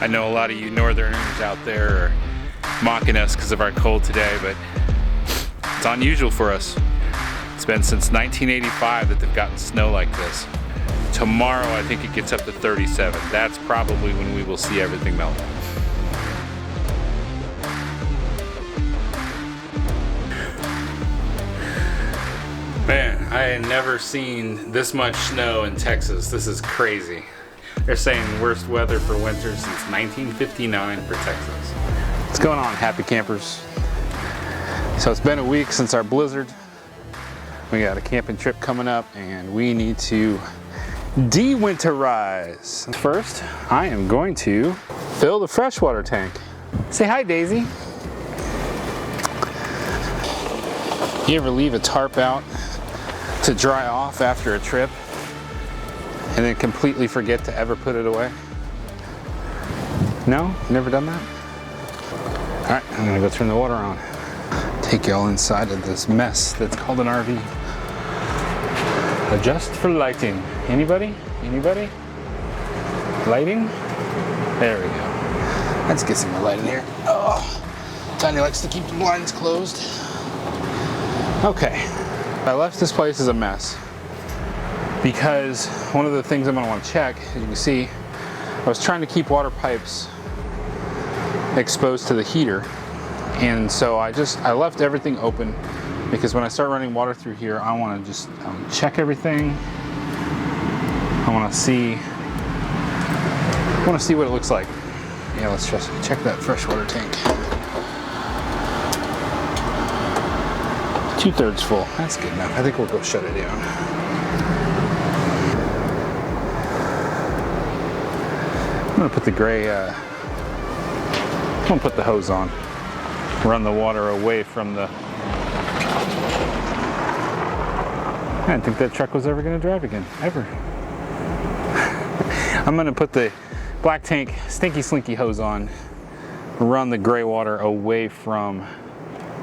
I know a lot of you northerners out there are mocking us because of our cold today, but it's unusual for us. It's been since 1985 that they've gotten snow like this. Tomorrow I think it gets up to 37. That's probably when we will see everything melt. Man, I had never seen this much snow in Texas. This is crazy. They're saying worst weather for winter since 1959 for Texas. What's going on, happy campers? So it's been a week since our blizzard. We got a camping trip coming up and we need to de-winterize. First, I am going to fill the freshwater tank. Say hi, Daisy. You ever leave a tarp out to dry off after a trip and then completely forget to ever put it away? No? Never done that? All right, I'm gonna go turn the water on. Take y'all inside of this mess that's called an RV. Adjust for lighting. Anybody? Anybody? Lighting? There we go. Let's get some more light in here. Oh, Tanya likes to keep the blinds closed. Okay. I left this place as a mess because one of the things I'm going to want to check, as you can see, I was trying to keep water pipes exposed to the heater, and so I left everything open because when I start running water through here, I want to just check everything. I want to see what it looks like. Yeah, let's just check that freshwater tank. 2/3 full. That's good enough. I think we'll go shut it down. I'm gonna put the gray. I'm gonna put the hose on. Run the water away from the. I didn't think that truck was ever gonna drive again, ever. I'm gonna put the black tank stinky slinky hose on. Run the gray water away from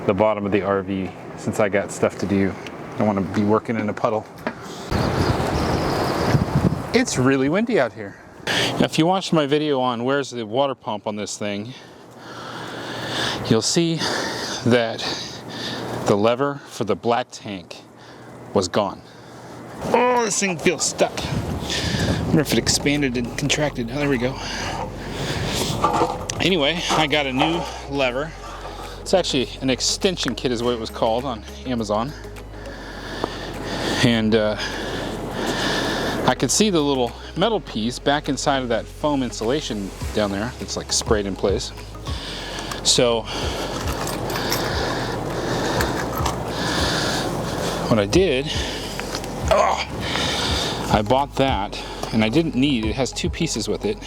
the bottom of the RV. Since I got stuff to do, I don't want to be working in a puddle. It's really windy out here. Now, if you watched my video on where's the water pump on this thing, you'll see that the lever for the black tank was gone. Oh, this thing feels stuck. I wonder if it expanded and contracted. Oh, there we go. Anyway, I got a new lever. It's actually an extension kit is what it was called on Amazon. And I could see the little metal piece back inside of that foam insulation down there that's like sprayed in place. So what I did, I bought that, and I didn't need, it has two pieces with it.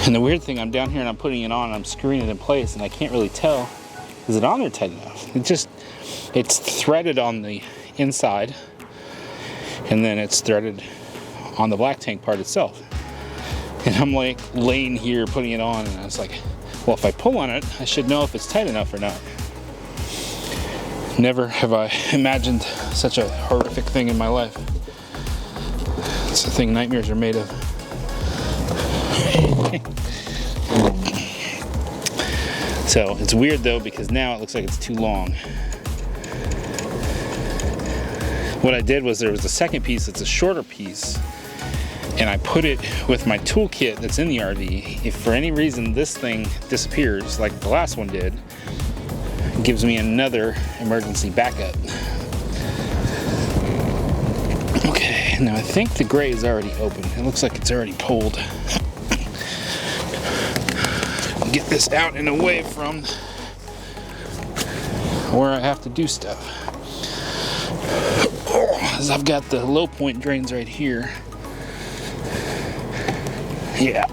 And the weird thing, I'm down here and I'm putting it on, and I'm screwing it in place, and I can't really tell, is it on there tight enough? It's threaded on the inside, and then it's threaded on the black tank part itself. And I'm like laying here putting it on, and I was like, well, if I pull on it, I should know if it's tight enough or not. Never have I imagined such a horrific thing in my life. It's the thing nightmares are made of. So it's weird though, because now it looks like it's too long. What I did was there was a second piece that's a shorter piece, and I put it with my toolkit that's in the RV. If for any reason this thing disappears like the last one did, it gives me another emergency backup. Okay, now I think the gray is already open. It looks like it's already pulled. Get this out and away from where I have to do stuff. As I've got the low point drains right here. Yeah.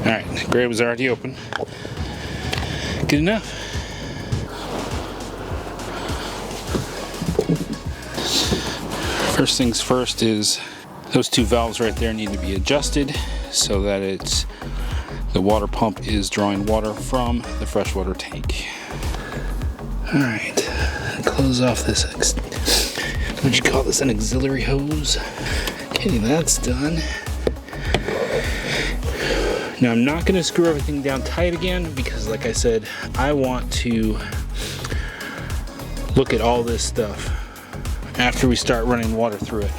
All right, the gray was already open. Good enough. First things first is those two valves right there need to be adjusted so that it's The water pump is drawing water from the freshwater tank. All right, close off this, what'd you call this, an auxiliary hose? Okay, that's done. Now I'm not gonna screw everything down tight again because like I said, I want to look at all this stuff after we start running water through it.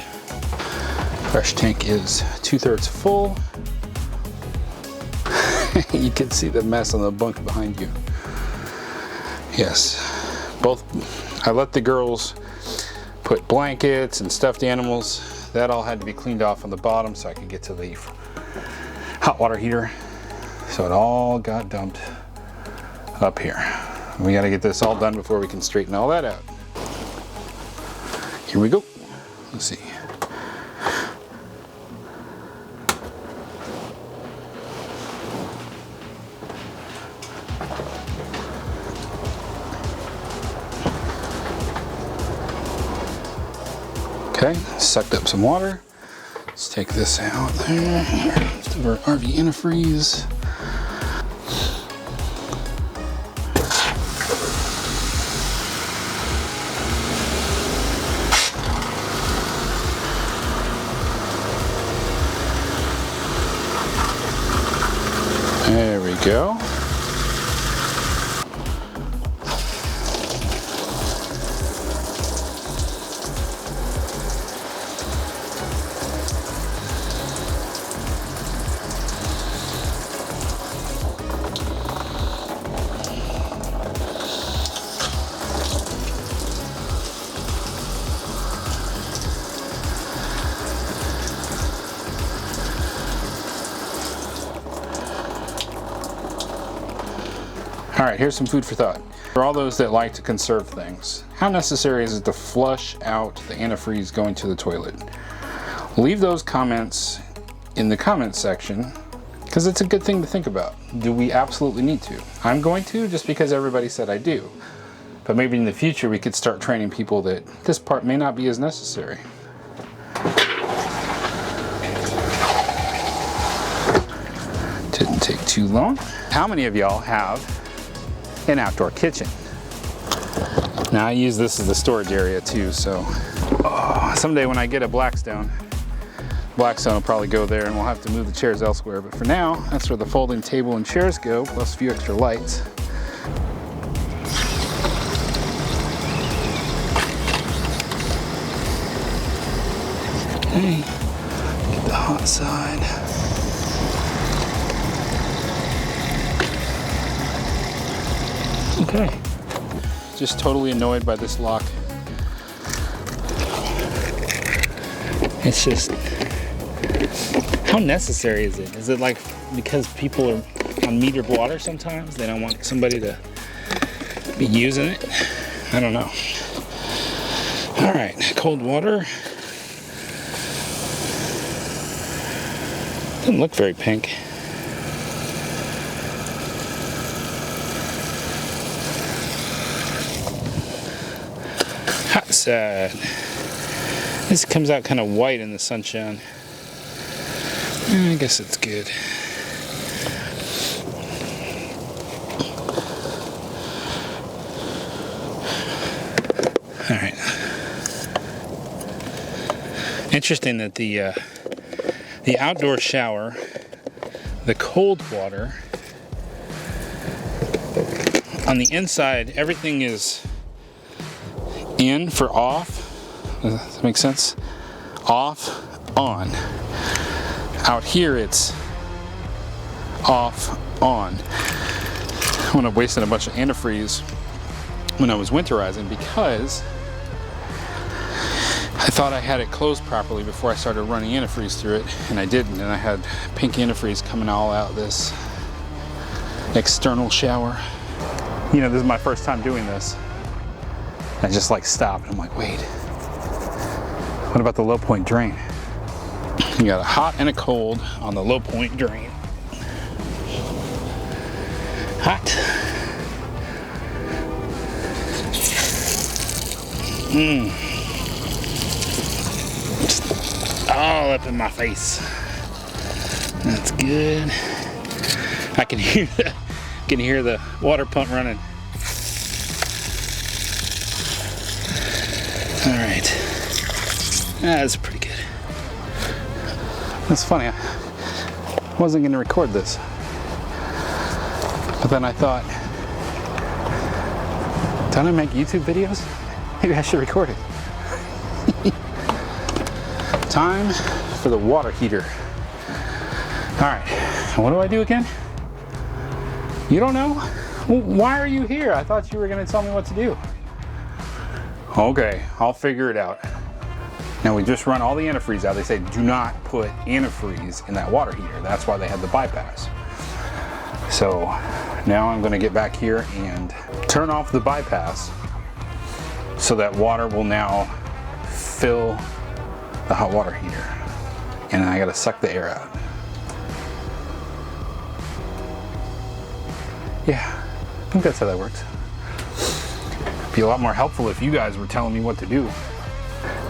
Fresh tank is 2/3 full. You can see the mess on the bunk behind you. Yes, I let the girls put blankets and stuffed animals. That all had to be cleaned off on the bottom so I could get to the hot water heater. So it all got dumped up here. We got to get this all done before we can straighten all that out. Here we go. Let's see. Okay, sucked up some water. Let's take this out there. Let's do our RV antifreeze. There we go. All right, here's some food for thought. For all those that like to conserve things, how necessary is it to flush out the antifreeze going to the toilet? Leave those comments in the comments section because it's a good thing to think about. Do we absolutely need to? I'm going to just because everybody said I do. But maybe in the future we could start training people that this part may not be as necessary. Didn't take too long. How many of y'all have an outdoor kitchen? Now I use this as the storage area too, so someday when I get a Blackstone will probably go there and we'll have to move the chairs elsewhere, but for now that's where the folding table and chairs go, plus a few extra lights. Okay, get the hot side. Okay, just totally annoyed by this lock. It's just, how necessary is it? Is it like because people are on metered water sometimes? They don't want somebody to be using it? I don't know. All right, cold water. Doesn't look very pink. Hot side. This comes out kind of white in the sunshine. I guess it's good. All right. Interesting that the outdoor shower, the cold water, on the inside, everything is in for off. Does that make sense? Off, on. Out here it's off, on. I wound up wasting a bunch of antifreeze when I was winterizing because I thought I had it closed properly before I started running antifreeze through it, and I didn't, and I had pink antifreeze coming all out this external shower. You know, this is my first time doing this. I just like stopped and I'm like, wait, what about the low point drain? You got a hot and a cold on the low point drain. Hot. All up in my face. That's good. I can hear the water pump running. All right, that's pretty good. That's funny. I wasn't going to record this, but then I thought, don't I make YouTube videos? Maybe I should record it. Time for the water heater. All right, what do I do again? You don't know? Well, why are you here? I thought you were going to tell me what to do. Okay, I'll figure it out. Now we just run all the antifreeze out. They say do not put antifreeze in that water heater. That's why they had the bypass. So now I'm going to get back here and turn off the bypass so that water will now fill the hot water heater. And I got to suck the air out. Yeah, I think that's how that works. It'd be a lot more helpful if you guys were telling me what to do.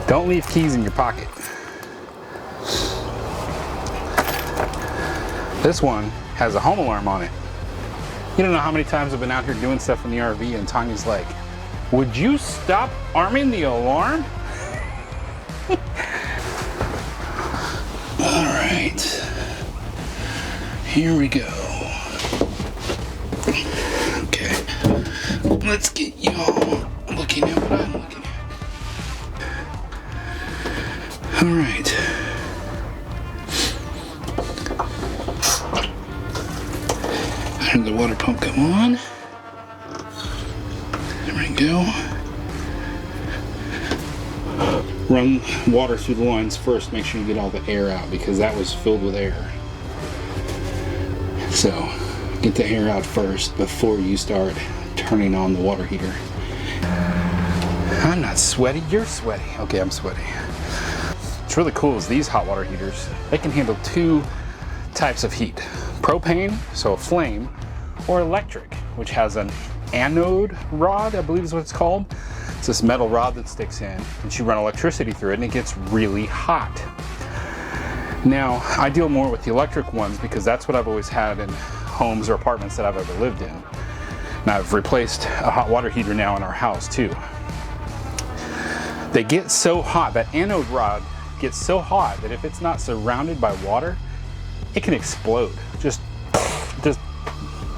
Don't leave keys in your pocket. This one has a home alarm on it. You don't know how many times I've been out here doing stuff in the RV and Tanya's like, would you stop arming the alarm? All right, here we go. Okay, let's get y'all looking at what I'm looking at. All right. Heard the water pump come on. There we go. Run water through the lines first. Make sure you get all the air out because that was filled with air. So get the air out first before you start turning on the water heater. I'm not sweaty, you're sweaty. Okay, I'm sweaty. What's really cool is these hot water heaters, they can handle two types of heat. Propane, so a flame, or electric, which has an anode rod, I believe is what it's called. It's this metal rod that sticks in, and you run electricity through it, and it gets really hot. Now, I deal more with the electric ones because that's what I've always had in homes or apartments that I've ever lived in. And I've replaced a hot water heater now in our house too. They get so hot, that anode rod gets so hot that if it's not surrounded by water, it can explode. Just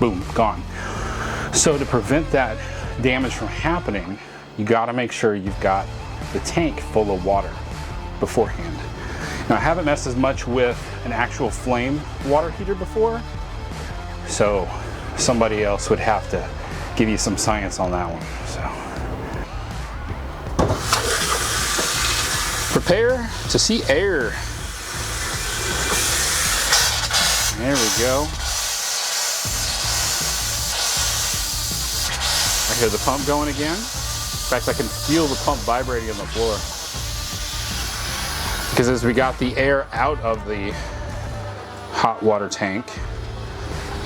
boom, gone. So to prevent that damage from happening, you gotta make sure you've got the tank full of water beforehand. Now I haven't messed as much with an actual flame water heater before, so somebody else would have to give you some science on that one. So prepare to see air. There we go. I hear the pump going again. In fact, I can feel the pump vibrating on the floor. Because as we got the air out of the hot water tank,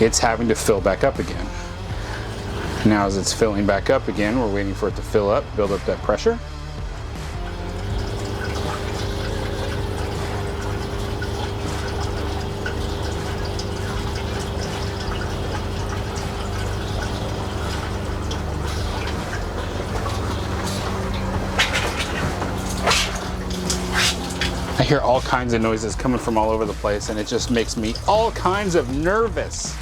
it's having to fill back up again. Now as it's filling back up again, we're waiting for it to fill up, build up that pressure. I hear all kinds of noises coming from all over the place, and it just makes me all kinds of nervous.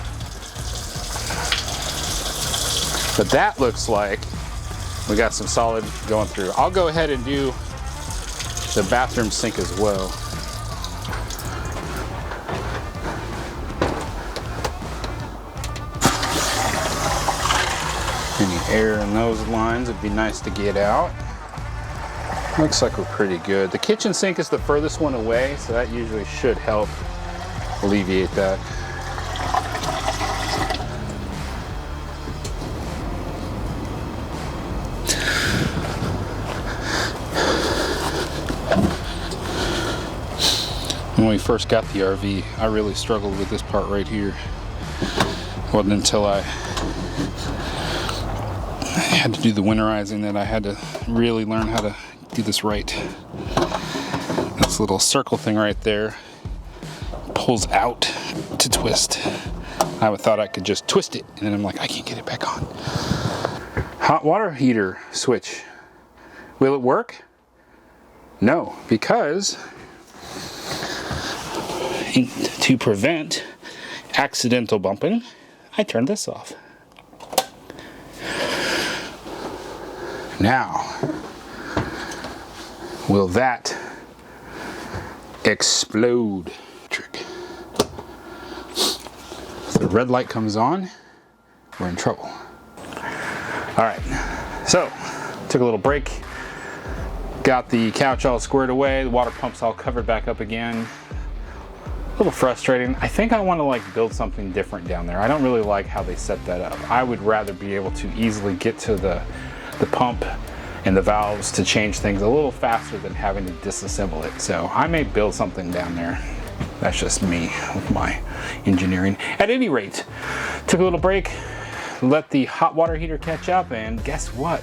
But that looks like we got some solid going through. I'll go ahead and do the bathroom sink as well. Any air in those lines would be nice to get out. Looks like we're pretty good. The kitchen sink is the furthest one away, so that usually should help alleviate that. When we first got the RV, I really struggled with this part right here. It wasn't until I had to do the winterizing that I had to really learn how to do this right. This little circle thing right there pulls out to twist. I thought I could just twist it, and then I'm like, I can't get it back on. Hot water heater switch. Will it work? No, because to prevent accidental bumping, I turned this off. Now, will that explode? Trick. If the red light comes on, we're in trouble. All right, so took a little break, got the couch all squared away, the water pump's all covered back up again. A little frustrating. I think I want to like build something different down there. I don't really like how they set that up. I would rather be able to easily get to the pump and the valves to change things a little faster than having to disassemble it. So I may build something down there. That's just me with my engineering. At any rate, took a little break, let the hot water heater catch up, and guess what?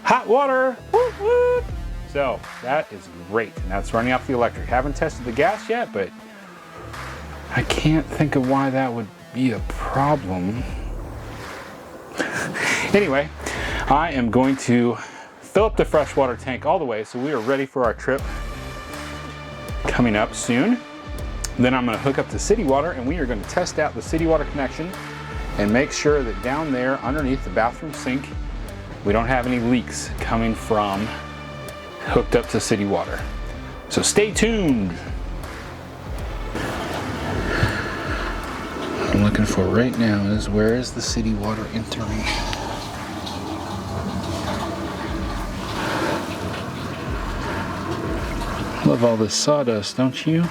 Hot water! Woo woo! So that is great. And that's running off the electric. Haven't tested the gas yet, but I can't think of why that would be a problem. Anyway, I am going to fill up the freshwater tank all the way so we are ready for our trip coming up soon. Then I'm going to hook up to city water, and we are going to test out the city water connection and make sure that down there underneath the bathroom sink we don't have any leaks coming from hooked up to city water. So stay tuned. What I'm looking for right now is where is the city water entering? Love all this sawdust, don't you?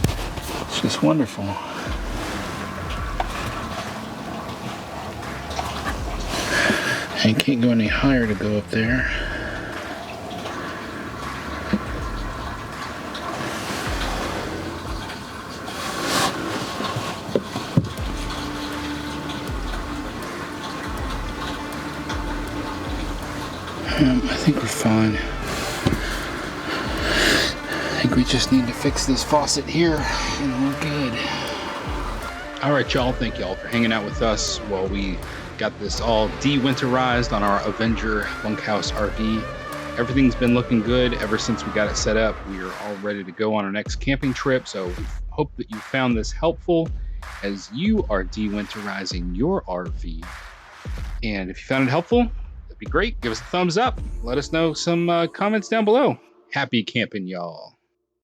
It's just wonderful. I can't go any higher to go up there. I think we're fine. I think we just need to fix this faucet here and we're good. All right, y'all. Thank y'all for hanging out with us while we got this all de-winterized on our Avenger bunkhouse RV. Everything's been looking good ever since we got it set up. We are all ready to go on our next camping trip. So we hope that you found this helpful as you are de-winterizing your RV. And if you found it helpful, that'd be great. Give us a thumbs up. Let us know some comments down below. Happy camping, y'all.